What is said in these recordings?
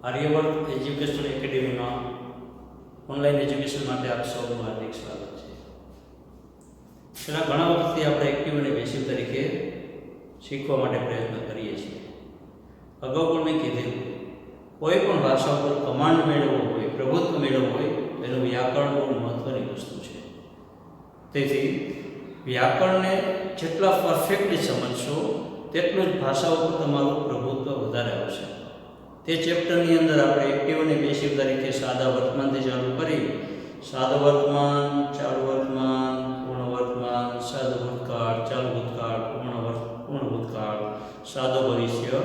Aryavarta education એકેડેમીમાં online education માટે આપ સૌનું હાર્દિક સ્વાગત છે. છેલ્લા ઘણા વખતથી આપણે એક્ટિવ અને પેસિવ તરીકે શીખવા માટે પ્રયત્ન કરીએ છીએ. અગાઉ પણ મેં કીધેલું, કોઈ પણ ભાષા ઉપર કમાન્ડ મેળવવો હોય, પ્રભુત્વ મેળવવું હોય, એનું વ્યાકરણ બહુ મહત્ત્વની વસ્તુ છે. તેથી વ્યાકરણને જેટલા પરફેક્ટલી સમજશો તેટલું જ ભાષા ઉપર તમારું પ્રભુત્વ વધારે આવશે. તે ચેપ્ટરની અંદર આપણે એક્ટિવ અને પેસિવ તરીકે સાદા વર્તમાનથી ચાલુ કરી સાદું વર્તમાન, ચાલુ વર્તમાન, પૂર્ણ વર્તમાન, સાદું ભૂતકાળ, ચાલુ ભૂતકાળ, પૂર્ણ ભૂતકાળ, સાદું ભવિષ્ય,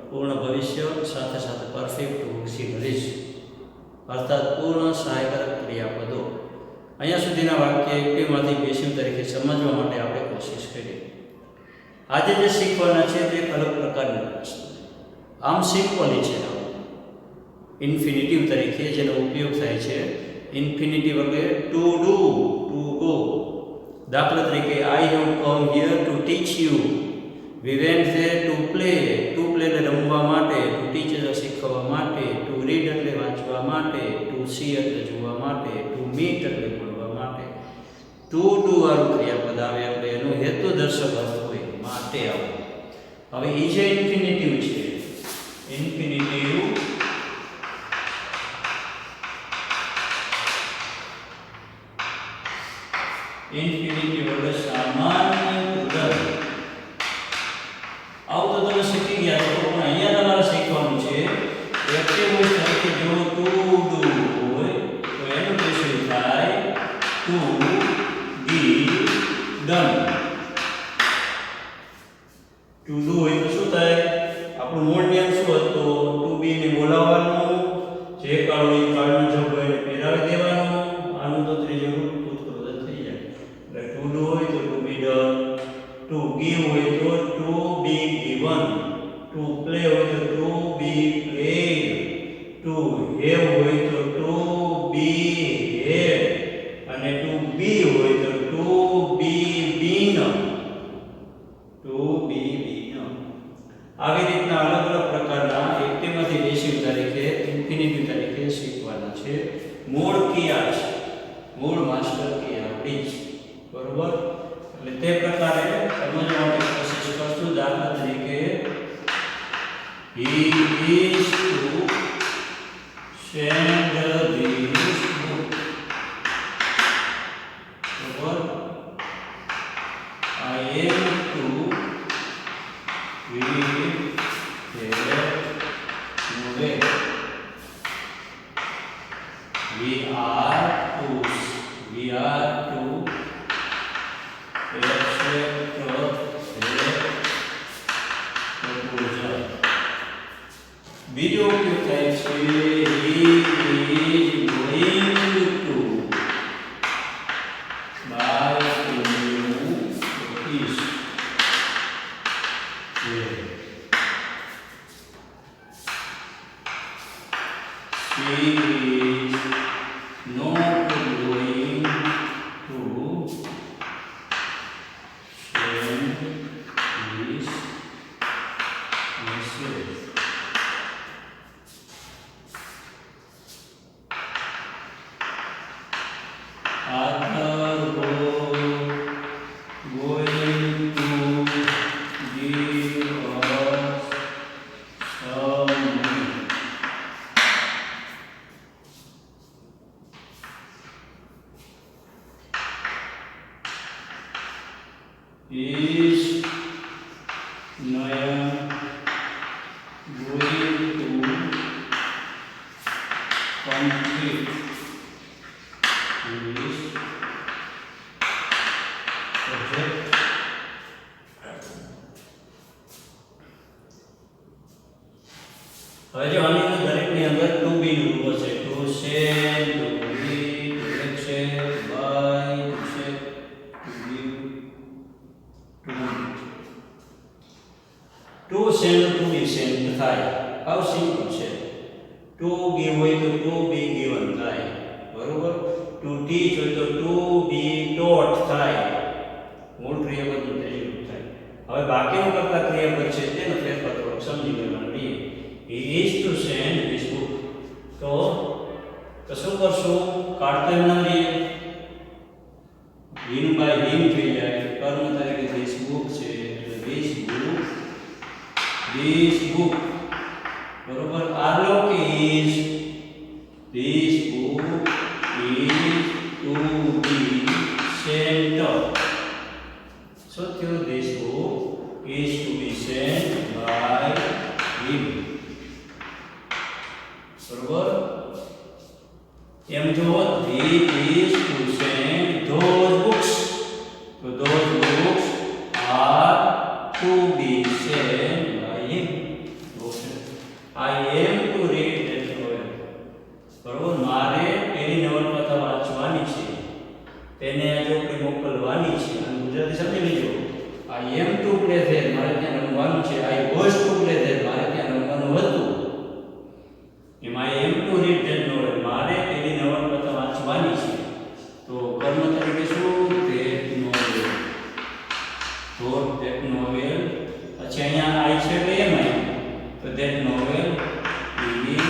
પૂર્ણ ભવિષ્ય, સાથે સાથે પરફેક્ટ ઓક્સિલરીઝ અર્થાત પૂર્ણ સહાયકારક ક્રિયાપદો. અહીંયા સુધીના વાક્ય એક્ટિવમાંથી પેસિવ તરીકે સમજવા માટે આપણે કોશિશ કરી. આજે જે શીખવાના છે તે અલગ પ્રકારની વસ્તુ. આમ સિમ્પલી છે. ઇન્ફિનિટિવ તરીકે જેનો ઉપયોગ થાય છે. ઇન્ફિનિટિવ એટલે ટુ ડુ, ટુ ગો. દાખલા તરીકે I have come here to teach you. We went there to play. To play એટલે રમવા માટે, ટુ ટીચ એટલે શીખવવા માટે, ટુ રીડ એટલે વાંચવા માટે, ટુ સી એટલે જોવા માટે, ટુ મીટ એટલે મળવા માટે. ટુ ડુ વાળું ક્રિયાપદ આવે એટલે એનો હેતુ દર્શક અર્થ હોય, માટે આવે. હવે એ જે ઇન્ફિનિટિવ છે, ઇન્ફિનિટિવ એટલે સામાન્ય ઉદાહરણ. આવું તો તમે શીખી ગયા છો, પણ અહીંયા તમારે શીખવાનું છે એક્ટિવ વોઇસ તરીકે જો ટુ ડુ હોય તો એનું પેસિવ થાય to be done. To do હોય તો શું થાય? આપણું મૂળ નિયમ શું હતો? ટુ બી ને બોલાવવાનું, જે કાળ હોય એ કાળનો જવાબ હોય એને પહેરાવી દેવાનો. આનું તો ત્રીજું ઉત્પાદન થઈ જાય. એટલે ટુ ડુ હોય તો to be done, to give હોય તો to be given, to play હોય તો to be played, to have હોય તો ટુ બી હેડ, અને ટુ બી હોય તો ટુ બી બીન, ટુ બી બીન. આવી રીતના અલગ અલગ પ્રકારના એક્ટિવમાંથી પેસિવ તરીકે, ઇન્ફિનિટિવ તરીકે શીખવાના છે. મૂળ ક્રિયા છે, મૂળ માસ્ટર ક્રિયા આપણી જ, બરોબર? એટલે તે પ્રકારે સમજવા માટે કોશિશ કરશું. દાખલા તરીકે he is to send this book. બરોબર? I am to read that novel. We are to accept the proposal. બીજો ઉપયોગ થાય છે he is going to buy a new office chair. She is not going to send this message. Arthur going to give us some money. Is Nayan going to complete this project? હવે જો આની અંદર દરેકની અંદર two બી નું રૂપ છે. To send, to read, to accept, buy, to set, to give, to send, to be send થાય. હાવ સિમ્પલ છે. ટુ ગીવ હોય તો ટુ બી ગિવન થાય, બરોબર? ટુ ટીચ હોય તો ટુ બી ટોટ થાય. મૂળ ક્રિયાપદનું ત્રીજું રૂપ થાય. હવે બાકીનું કરતા ક્રિયાપદ છે તેનો ફેરફાર થોડોક સમજી લેવાનો. he is to send this book. તો શું કરશું? કાઢતો એમ ના રહીએ, him by him થઈ જાય. કર્મ તરીકે this book છે એટલે this book બરોબર. આલો કે is this book is to be sent. So this book is to be sent by him. બરોબર. એમ જો he is to send those books. So those books are to be sent by him. I am to read that novel. બરોબર. મારે પેલી નવલકથા વાંચવાની છે, તેને આજે કોઈ મોકલવાની છે. અને ગુજરાતી સમજી લેજો. I am to play there, મારે ત્યાં રમવાનું છે. I was to play there, મારે ત્યાં રમવાનું હતું. એમ I am to read that novel, મારે પેલી નવલકથા વાંચવાની છે. તો કર્મ તરીકે શું? that novel. તો that novel. પછી અહીંયા I છે એટલે એમ આવ્યું. તો that novel is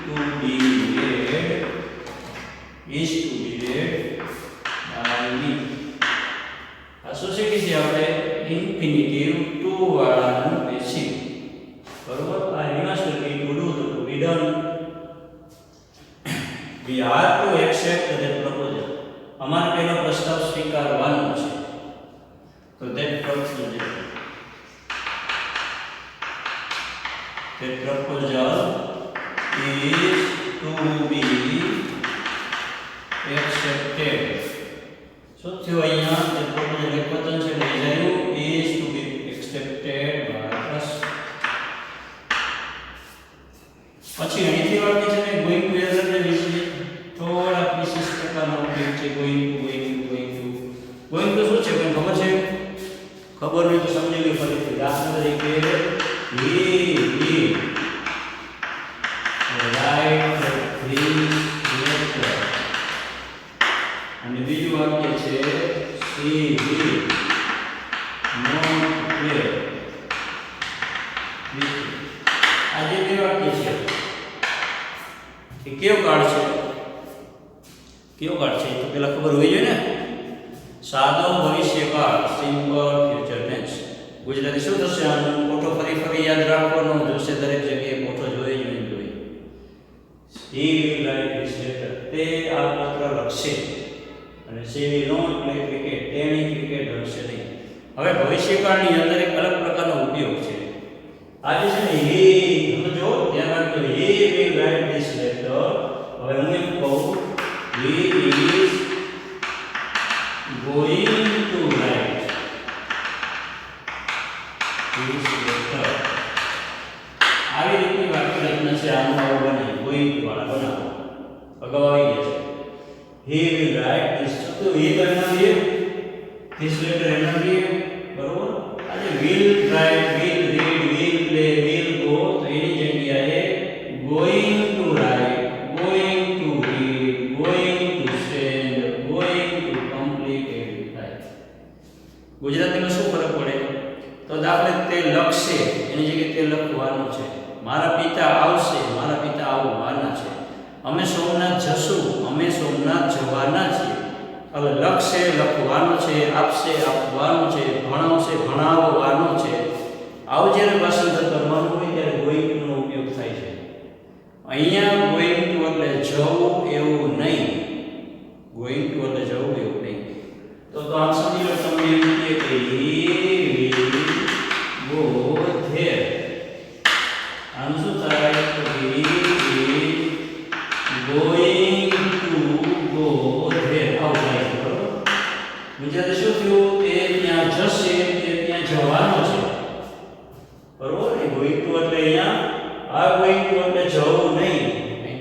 to be read, is to be read by me. આ શું શીખી છે આપણે? ઇન્ફિનિટિવ ટુ વાળાનું પેસિવ. બરોબર. આ રિવર્સ કરી to do to be done. we are to accept that proposal. અમારે પહેલો પ્રસ્તાવ સ્વીકારવાનો છે. તો that proposal is to be accepted. So થયું અહીંયા that proposal એક વચન છે લઈ જાયું is to be accepted by us. પછી અહીંથી વાક્ય છે ને going to એરર ને વિશે થોડા વિશેષ પ્રકારનો ઉપયોગ છે. going to શું છે કોઈ ખબર છે? ખબર નહીં તો સમજી લો ફરીથી. દાખલા તરીકે he write this letter. અને બીજું વાક્ય છે she will not play. આ જે બે વાક્ય છે એ કેવો કાર્ડ છે? કેવો કાર્ડ છે તો પેલા ખબર હોવી જોઈએ ને. સાદો ભવિષ્યકાળ, સિમ્પલ ફ્યુચર ટેન્સ. ગુજરાતી શું થશે આનું? ફોટો ફરી યાદ રાખવાનો, જોશે દરેક જગ્યાએ ફોટો જોઈ. he will write this letter. તે આ પત્ર લખશે. અને she will not play cricket. તેણી ક્રિકેટ રમશે નહીં. હવે ભવિષ્યકાળની અંદર એક અલગ પ્રકારનો ઉપયોગ છે. આજે છે ને he, સમજો ધ્યાન રાખજો, he will write this letter. હવે હું એમ કહું he is going to write this letter. આવી રીતની વાક્ય રચના છે. આનું આવું બને going to વાળા બનાવો. અગાઉ આવી ગયા છે. he will write this. તો he તો એના लिए this letter એના लिए બરોબર. આજે will write, will read, will play, will go તો એની જગ્યાએ going to write, going to read, going to send, going to complete every time. ગુજરાતીમાં શું ફરક પડે? તો દાખલા તે લખશે એની જગ્યાએ તે લખવાનું છે. મારા પિતા આવશે, મારા પિતા આવવાના છે. અમે સોમનાથ જશું, અમે સોમનાથ જવાના છીએ. હવે લખશે લખવાનું છે, આપશે આપવાનું છે, ભણાવશે ભણાવવાનું છે. આવું જ્યારે ભાષાંતર કરવાનું હોય ત્યારે ગોઈંગ નો ઉપયોગ થાય છે. અહીંયા ગોઈંગ ટુ એટલે જવું એવું નહીં. ગોઈંગ ટુ એટલે જવું એવું નહીં. તો આમ સમજી લો તમને એમ કહે કે he will go there. આમ શું થાય? તો he is going to go there. આવું થાય છે બરોબર. ગુજરાતી શું થયું? તે ત્યાં જશે, તે ત્યાં જવાનો છે બરોબર. એ ગોઈંગ ટુ એટલે અહીંયા આ ગોઈંગ ટુ એટલે જવું નહીં.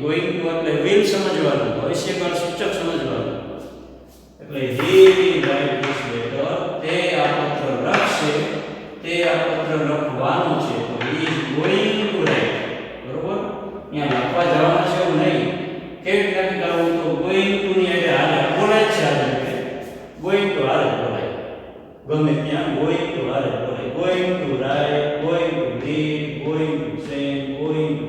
ગોઈંગ ટુ એટલે will સમજવાનું, ભવિષ્યકાળ સૂચક સમજવાનું. એટલે he will write this letter. તે આ પત્ર લખશે, તે આ પત્ર લખવાનું છે. તો he is going to write બરોબર. અહીંયા લખવા જવાના છે એવું નહીં. કેવી રીતે કરવું? તો ગોઈંગ ટુ ની એટલે હાલે બોલાય છે. હાલે ગોઈંગ ટુ હાલે બોલાય, ગમે ત્યાં ગોઈંગ ટુ હાલે બોલાય. Going to write, going to read, going to send, going to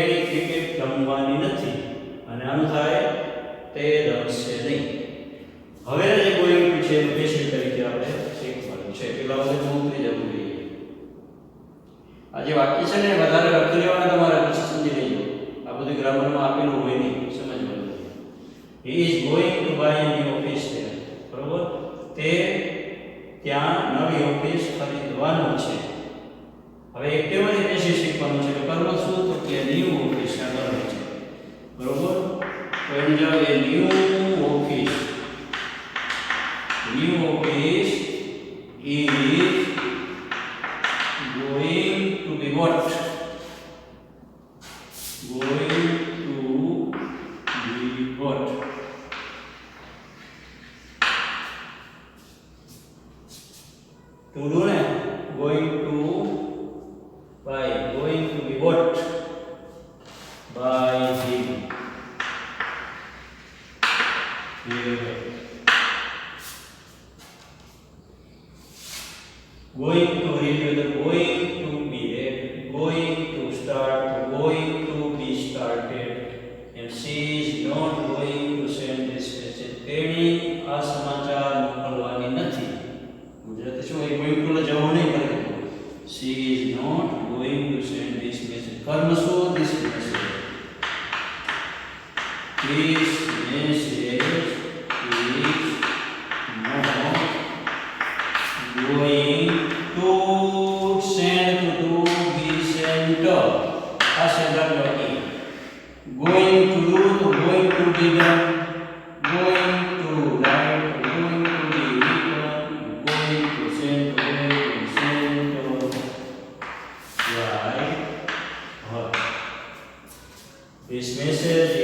તેણી ક્રિકેટ રમવાની નથી અને આનું થાય તે રમશે નહીં. હવે જે ગોઈંગ ટુ છે એનું પેશિવ તરીકે આપણે શીખવાનું છે. પેલા વખતે ઉતરી જવું જોઈએ. આ જે વાક્ય છે ને વધારે લખી લેવાના, તમારે પછી સમજી લેજો. આ બધું ગ્રામરમાં આપેલું હોય નહીં, સમજવાનું. He is going to buy a new office there. બરોબર? તે ત્યાં નવી ઓફિસ ખરીદવાનું છે. હવે એક્ટિવલી પેશિવ શીખવાનું છે. કર્મ શું? તો કે ન્યુ ઓફિસ ના કર્મ છે. બરોબર? તો એને જાવ એ new office. New office is going to be what? Going to be what? To do ne? Going to by going to be what? By him. Yeah. Going to review the going to be going to start, going to be started, and she is not going to send this message. તેણી આ સમાચાર મોકલવાની નથી. ગુજરાતી શું એ going to જવું નહીં પડે. She is not going to send this message. કર્મ શું? This message. This message is not going to send to be sent. આ સેન્ટર લખી. Going to do તો going to be done. Going to write, going to be written, going to send, going to be sent. Right. This message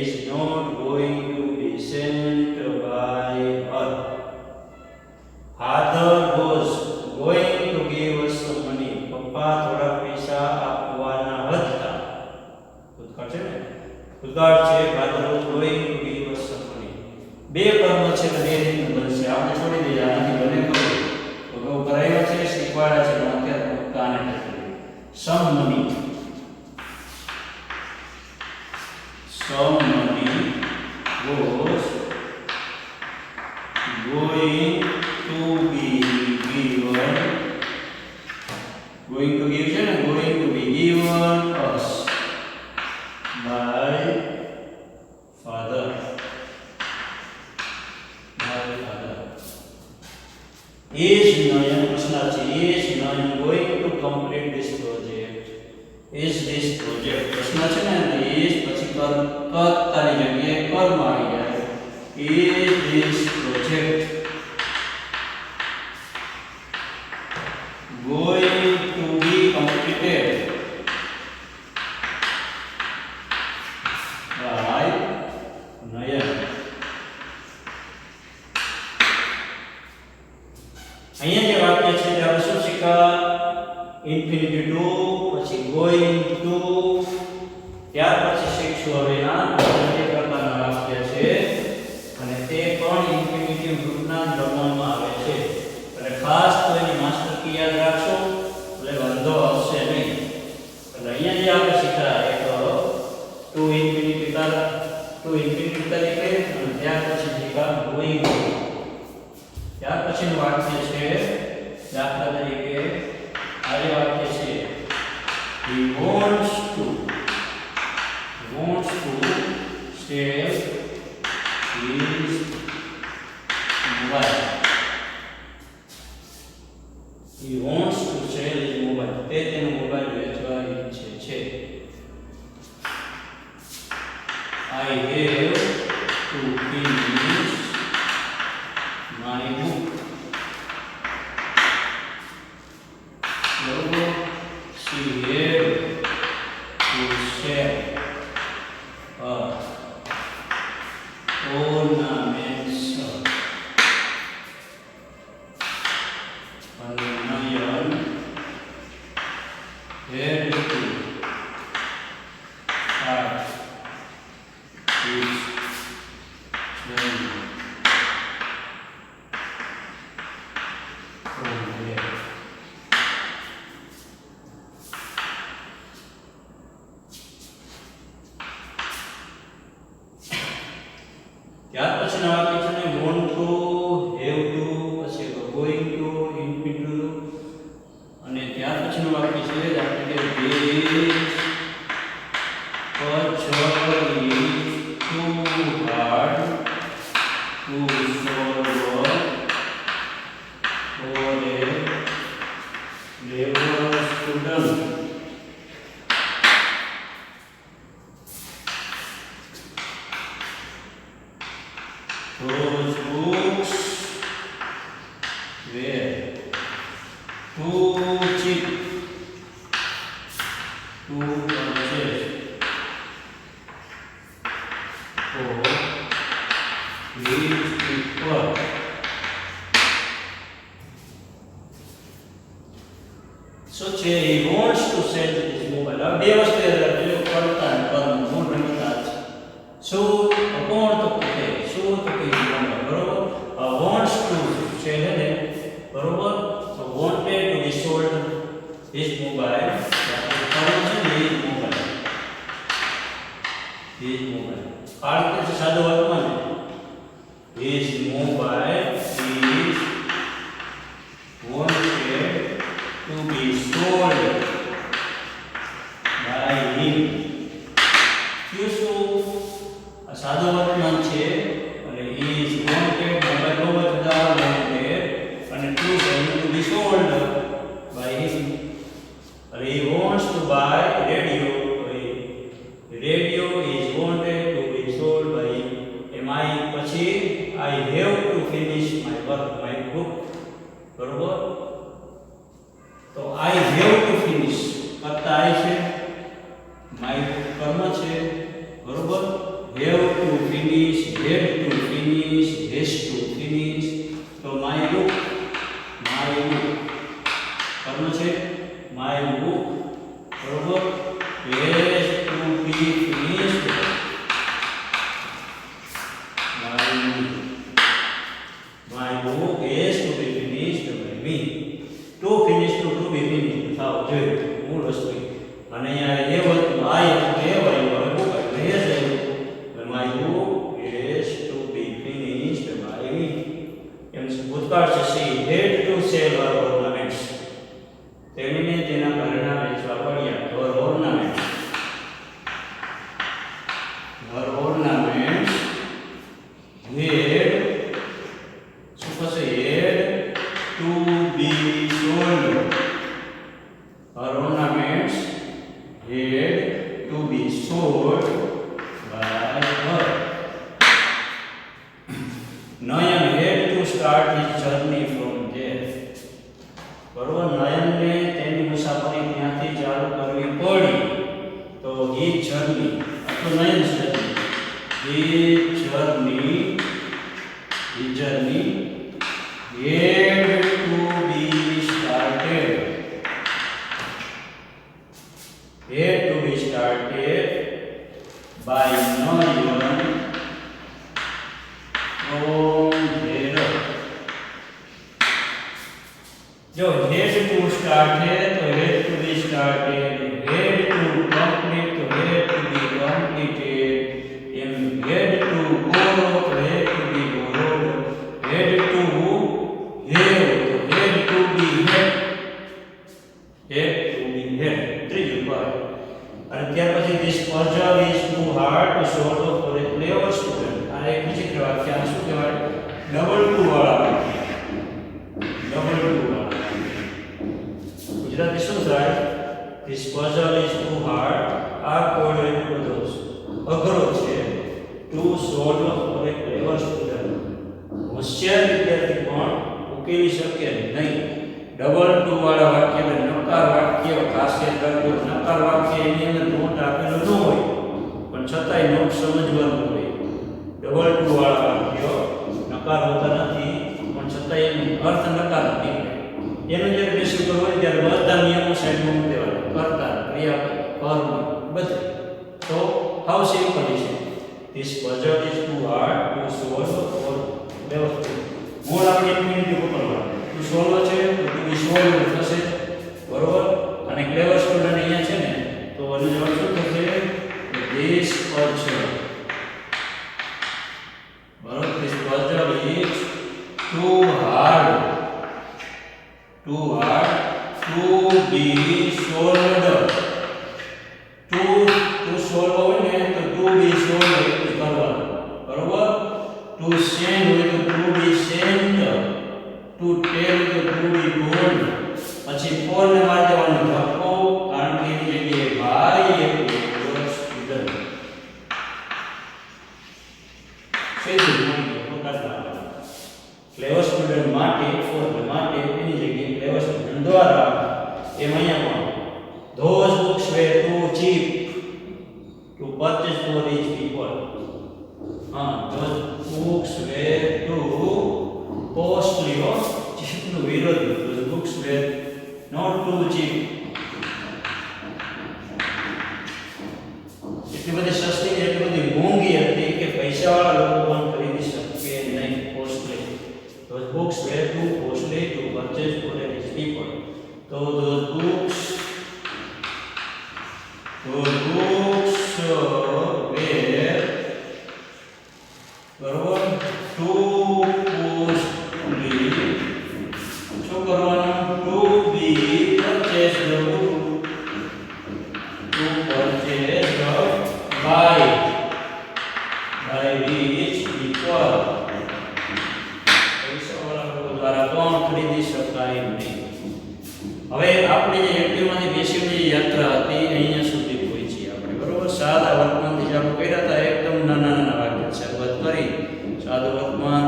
is not going to be sent by her. Father was going to give us some money. પપ્પા થોડા પૈસા આપવાના હતા. ભૂતકાળ છે ને? ભૂતકાળ છે. Father was going to give us some money. બે કર્મ છે તો બે રીતનું બનશે. આપણે છોડી દઈએ. આનાથી બને ખબર તો બહુ કરાયો છે, શીખવાડ્યા છે, પણ અત્યારે ફક્ત આને કરી. Some money. Some money was going to be given. Going to give છે ને? Going to be given us by father. By father. Is Nayan, પ્રશ્નાર્થ છે. Is Nayan going to complete this project? Is this project? પ્રશ્ન છે ને? Is પછી કર્તાની જગ્યાએ કર્મ આવી જાય. Is this project going to be completed by Nayan? અહીંયા જે વાક્ય છે તે આપણે શું શીખ્યા? ઇન્ફિનિટી ટુ, પછી ગોઈંગ ટુ, ત્યાર પછી શીખશું હવે ના બે પ્રકારના વાક્ય છે અને તે પણ ઇન્ફિનિટિવ ગ્રુપના ગણવામાં આવે છે. એટલે ખાસ તો એની માસ્ટર કી યાદ રાખશો એટલે વાંધો આવશે નહીં. એટલે અહીંયા જે આપણે શીખ્યા એક ટુ ઇન્ફિનિટી તરીકે અને ત્યાર પછી શીખ્યા ગોઈંગ. ત્યાર પછીનું વાક્ય છે દાખલા તરીકે આ જે વાક્ય છે he wants to sell his mobile. He wants to sell his mobile. તે તેનો મોબાઈલ વેચવા ઈચ્છે છે. I have to finish my book. She had to sell ornaments. And Nayan had to start his journey from there. પછીના વાક્ય છે ને want to, have to, પછી ગોઈંગ ટુ, ઇન્ફિનિટિવ અને ત્યાર પછીનું વાક્ય છે દાખલા કે this puzzle is too hard to solve for a clever student. Those books were too cheap to purchase for rich people. So he wants to sell this mobile. अब બે વસ્તુ યાદ રાખજો, કરતા અને કરવું ગુણ રમતા છે. શું કોણ તો કે શું તો કે જીવનમાં બરોબર. wants to છે ને બરોબર. so wanted to be sold his mobile. કરવું છે ને his mobile. his mobile. આ રીતે છે સાદો વાક્યમાં ને his mobile is wanted to be sold by him. क्यों सो આ સાદો વર્તમાન છે અને is wanted મોબાઈલ નો બદલા wanted અને to be sold by him. અને he wants to buy radio. Radio is wanted to be sold by him. Am I પછી I have to finish my work, my book. બરોબર. તો I have to finish કરતા I છે, my કર્મ છે બરોબર. have to finish, had to finish, has to finish. તો my book કર્મ છે, my book બરોબર has to be finished. my book has to be finished by me. to finish to be finished થાવ જોઈએ મૂળ વસ્તુ. અને અહીંયા એ વસ્તુ આ એ આવ્યું હવે બુક એટલે એ જ આવ્યું. my book has to be finished by me. એમ ભૂતકાળ છે she had to sell her ornaments. તેણીને તેના ઘરેણાં વેચવા પડ્યા. her ornaments. her ornaments had શું થશે had to be sold. Her ornaments had to be sold by her. Nayan had to start his journey from there. બરોબર. નયનને તેની મુસાફરી ત્યાંથી ચાલુ કરવી પડી. તો his journey અથવા નયન journey his journey had to be started. Had to be started by Nayan from there. जो had to start है तो had to be started, had to complete तो had to be completed, had to borrow तो had to be borrowed, had to have तो had to be had. ત્રીજું part. અને ત્યાર પછી this puzzle is too hard to solve for a clever student. આ એક વિચિત્ર વાક્ય. આ શું કહેવાય? ડબલ ટુ વાળા વાક્ય. ડબલ ટુ વાળા ગુજરાતી શું થાય? this puzzle is too hard. આ કોડ એટલો બધો અઘરો છે to solve for a clever student. હોશિયાર વિદ્યાર્થી પણ ઉકેલી શકે નહીં. ડબલ ટુ વાળા વાક્ય ને નકાર વાક્ય ખાસ યાદ રાખજો. નકાર વાક્ય એની અંદર નોટ આપેલો ન હોય પણ છતાંય નોટ સમજવાનું હોય. ડબલ ટુ વાળા વાક્ય નકાર હોતા નથી પણ છતાંય એનો અર્થ નકાર નથી. એનું જે બેસિક હોય ત્યારે બધા નિયમો સાઈડમાં મૂકી દેવાના. કર્તા, ક્રિયાપદ, કર્મ બધું. તો હાઉ સિમ્પલ છે. this puzzle is too hard to solve for વ્યવસ્થિત. મૂળ આપણે ઇન્ફિનિટિવ પકડવાનું. to solve છે તો to be solved થશે બરોબર. અને ક્લેવર સ્ટુડન્ટ અહીંયા છે ને તો એનો જવાબ શું થશે? this puzzle બરોબર. this to purchase for these people. Those books were too costly or cheap નું વિરોધી. Those books were not too cheap. એટલી બધી સસ્તી ને એટલી બધી મોંઘી હતી કે પૈસાવાળા લોકો પણ ખરીદી શકે નહીં. Costly. Those books were too costly to purchase for these people. So those books were બરોબર too costly. શું કરવાનું? To be purchased by rich people. પૈસાવાળા લોકો દ્વારા પણ ખરીદી શકાય નહીં. હવે આપણે જે એક્ટિવમાંથી પેસિવની જે યાત્રા હતી અહીંયા સુધી પહોંચી આપણે. બરોબર, સાદા વર્તમાનથી ચાલુ કર્યા હતા, એકદમ નાના નાના વાક્ય શરૂઆત કરી. સાદું વર્તમાન,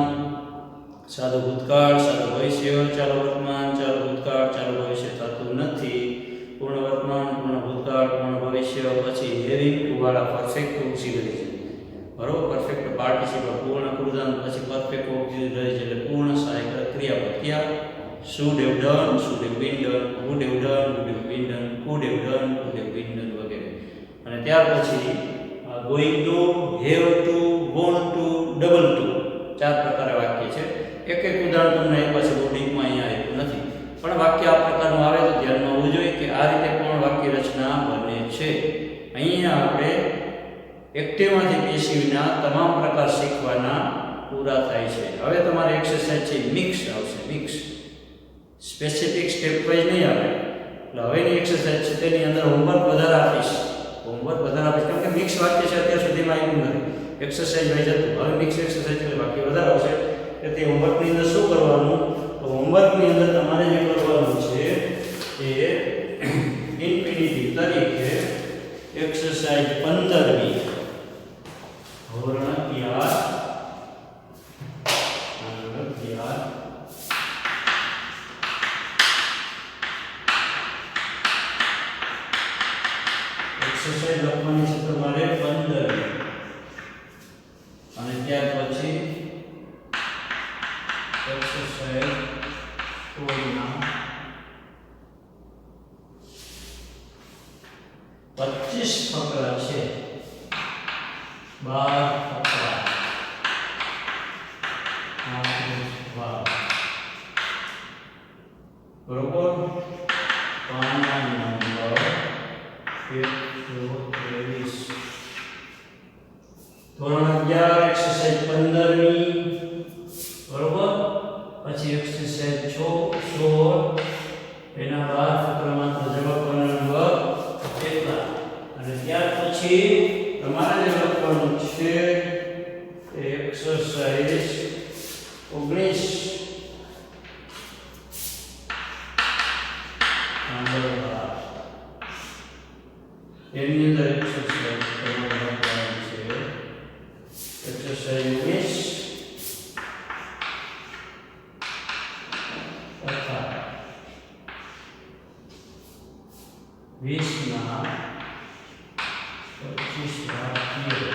સાદું ભૂતકાળ, સાદું ભવિષ્ય, ચાલુ વર્તમાન, ચાલુ ભૂતકાળ, ચાલુ ભવિષ્ય થતું નથી. પૂર્ણ વર્તમાન, પૂર્ણ ભૂતકાળ, પૂર્ણ ભવિષ્ય, પછી હેવિંગ ટુ વાળા પરફેક્ટ ઓક્સિલરી છે. બરોબર, પરફેક્ટ પાર્ટિસિપલ પૂર્ણ કૃદંત, પછી પરફેક્ટ ઓક્સિલરી છે એટલે પૂર્ણ સહાયક ક્રિયાપદ. ક્યાં? should have done, should have been done, would have done, would have been done, could have done, could have been done વગેરે. અને ત્યાર પછી going to, have to, want to, double to, ચાર પ્રકારે વાક્ય છે. એક એક ઉદાહરણ તમને એક પાસે બોર્ડિંગમાં અહીંયા આપ્યું નથી, પણ વાક્ય આ પ્રકારનું આવે તો ધ્યાનમાં હોવું જોઈએ કે આ રીતે પણ વાક્ય રચના બને છે. અહીંયા આપણે એક્ટિવમાંથી પેસિવના તમામ પ્રકાર શીખવાના પૂરા થાય છે. હવે તમારે એક્સરસાઇઝ છે મિક્સ આવશે. મિક્સ સ્પેસિફિક સ્ટેપ વાઇઝ નહીં આવે. એટલે હવેની એક્સરસાઇઝ છે તેની અંદર હોમવર્ક વધારે આપીશ. કેમ કે મિક્સ વાક્ય છે અત્યાર સુધીમાં આવ્યું નથી, એક્સરસાઇઝ વાઇઝ હતું. હવે મિક્સ એક્સરસાઇઝ એટલે વાક્ય વધારે આવશે. તે હોમવર્કની અંદર શું કરવાનું? તો હોમવર્કની અંદર તમારે જે કરવાનું છે એ ઇન્ફિનિટિવ તરીકે એક્સરસાઇઝ 15મી ધોરણ 11 એક્સરસાઇઝ લખવાની છે તમારે 15 અને ત્યાર પછી એક્સરસાઇઝ કોડના 25 ફકરા છે. 12 ફકરા. બરોબર, પાના નંબર 123. ધોરણ 11 એક્સરસાઇઝ 15મી. બરોબર, પછી એક્સરસાઇઝ 16 એના 12 ફકરામાં જવાબ નંબર 1 અને ત્યાર પછી તમારે જે લખવાનું છે એ એક્સરસાઇઝ 19 નંબર 12. એની અંદર એક્સરસાઇઝ કરવાની છે એક્સરસાઇઝ 20 ના 25 વાક્યો.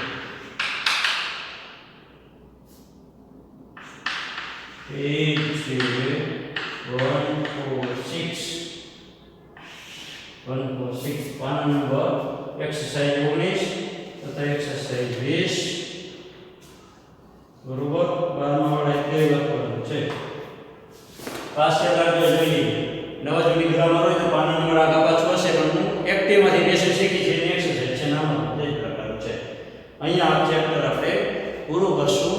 પેજ છે 146 પાના નંબર એક્સરસાઇઝ 19 તથા એક્સરસાઇઝ 20. બરોબર, 12 વાળા તે લખવાનું છે. પાસે રાખજો. જોઈ નવા જૂની ગ્રામર હોય તો પાના નંબર આગા પાછું હશે, પણ હું એક્ટિવમાંથી પેસિવ શીખી છે એની એક્સરસાઇઝ છે નામાં તે જ પ્રકારનું છે. અહીંયા આ ચેપ્ટર આપણે પૂરું કરશું.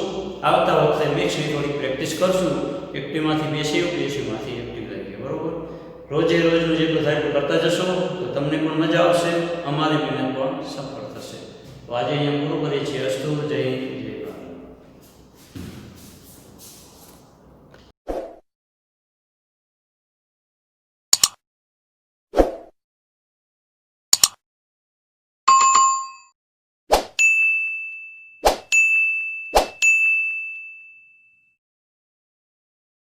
આવતા વખતે મિક્સની થોડી પ્રેક્ટિસ કરશું. એક્ટિવમાંથી પેસિવ, પેસિવમાંથી એક્ટિવ તરીકે. બરોબર, રોજે રોજનું જેટલું થાય એટલું કરતા જશો તો તમને પણ મજા આવશે, અમારી મહેનત પણ સફળ થશે. તો આજે અહીંયા પૂરું કરીએ છીએ. અસ્તુ. જય હિન્દ.